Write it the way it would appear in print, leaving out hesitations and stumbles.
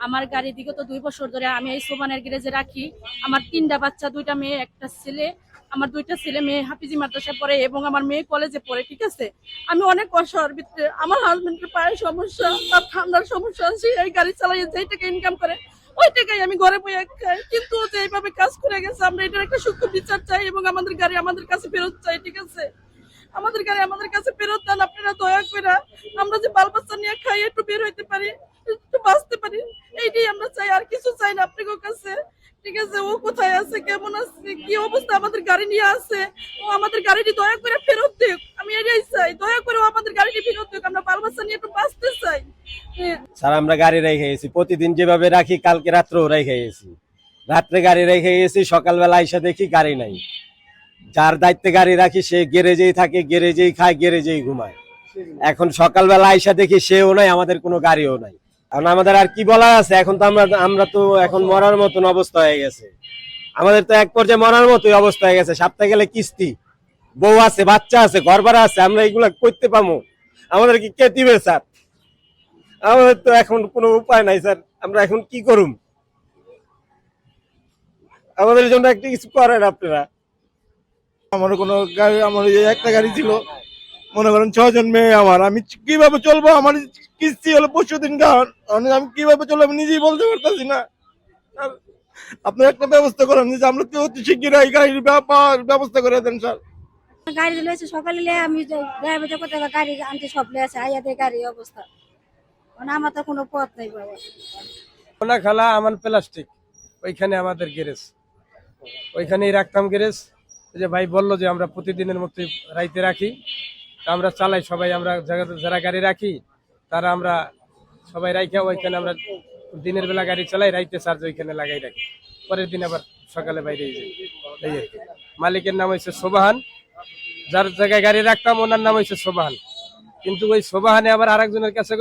আমার গাড়ি বিগত 2 বছর ধরে আমি এই সোবানের গ্যারেজে রাখি। আমার 3টা বাচ্চা, 2টা মেয়ে, একটা ছেলে। আমার 2টা ছেলে মেয়ে হাফিজি মাদ্রাসায় পড়ে এবং আমার মেয়ে কলেজে পড়ে। ঠিক আছে, আমি অনেক অসহায়ের ভিতরে, আমার হাজবেন্ডের পায়ের সমস্যা, তার ঠান্ডার সমস্যা, সে এই গাড়ি চালাইয়ে যেই টাকা ইনকাম করে ওই টাকাই আমি ঘরে বইয়ে খাই। কিন্তু ও যে এইভাবে কাজ করে গেছে, আমরা এটার একটা সূক্ষ্ম বিচার চাই এবং আমাদের গাড়ি আমাদের কাছে ফেরত চাই। ঠিক আছে, আমাদের গাড়ি আমাদের কাছে ফেরত দেন আপনারা দয়া করে। আমরা যে বাল বাচ্চা নিয়ে খাই, একটু বের হইতে পারি, একটু বাঁচতে পারি, এইটাই আমরা চাই, আর কিছু চাই না আপনাদের কাছে। ঠিক আছে, ও কোথায় আছে, কেমন আছে, কি অবস্থা আমাদের গাড়ি নিয়ে আছে, ও আমাদের গাড়িটি দয়া করে ফেরত দেখ। আমি এটাই চাই, দয়া করে ও আমাদের গাড়িটি ফেরত দেখ, আমরা বাল বাচ্চা নিয়ে একটু বাঁচতে চাই। হ্যাঁ। স্যার আমরা গাড়ি রেখে গেছি, প্রতিদিন যেভাবে রাখি কালকে রাত্রেও রেখে গেছি। রাত্রে গাড়ি রেখে গেছি, সকালবেলা এসে দেখি গাড়ি নাই। যার দায়িত্বে গাড়ি রাখি সে গ্যারেজেই থাকে, গ্যারেজেই খায়, গ্যারেজেই ঘুমায়। এখন সকালবেলা আইসা দেখি সেও নাই, আমাদের কোনো গাড়িও নাই। এখন আমাদের আর কি বলা আছে, এখন তো আমরা তো এখন মরার মতন অবস্থা হয়ে গেছে। আমাদের তো এক পর্যায়ে মরার মতোই অবস্থা হয়ে গেছে। সপ্তাহে গেলে কিস্তি, বউ আছে, বাচ্চা আছে, ঘর ভাড়া আছে, আমরা এগুলা করতে পাবো? আমাদের কি কে দিবে স্যার? আমাদের তো এখন কোনো উপায় নাই স্যার, আমরা এখন কি করুম? আমাদের জন্য একটা কিছু করেন আপনারা। আমার কোনো গাড়ি, আমার এই একটা গাড়ি ছিল, মনে করেন 6 জন মেয়ে আমার, আমি কিভাবে চলবো? আমার কিস্তি হলো 25 দিন গান, আমি কিভাবে চলবো আমি নিজেই বলতে পারতেছি না। আর আপনার একটা ব্যবস্থা করেন যে আমরা তো অতি শিগগিরই গাড়ির ব্যবস্থা করে দেন স্যার। গাড়ি লয়েছে সকালে আমি ড্রাইভার করতে গাড়ি আনতে সব লেছে আইয়াদের গাড়ি অবস্থা, মানে আমার তো কোনো পথ নাই বাবা। ওনা খালা আমার প্লাস্টিক, ওইখানে আমাদের গ্যারেজ, ওইখানেই রাখতাম গ্যারেজ। যে ভাই বললো যে আমরা প্রতিদিনের মতো রাইতে রাখি, তা আমরা চালাই সবাই, আমরা যারা গাড়ি রাখি তারা আমরা সবাই রাখি, ওইখানে আমরা দিনের বেলা গাড়ি চালাই, রাইতে চার্জ ওইখানে লাগাই রাখি, পরের দিন আবার সকালে বাইরে যাই। এই আর কি। মালিকের নাম হচ্ছে সোবাহান, যার জায়গায় গাড়ি রাখতাম ওনার নাম হচ্ছে সোবাহান, কিন্তু ওই সোবাহানে আবার আরেকজনের কাছে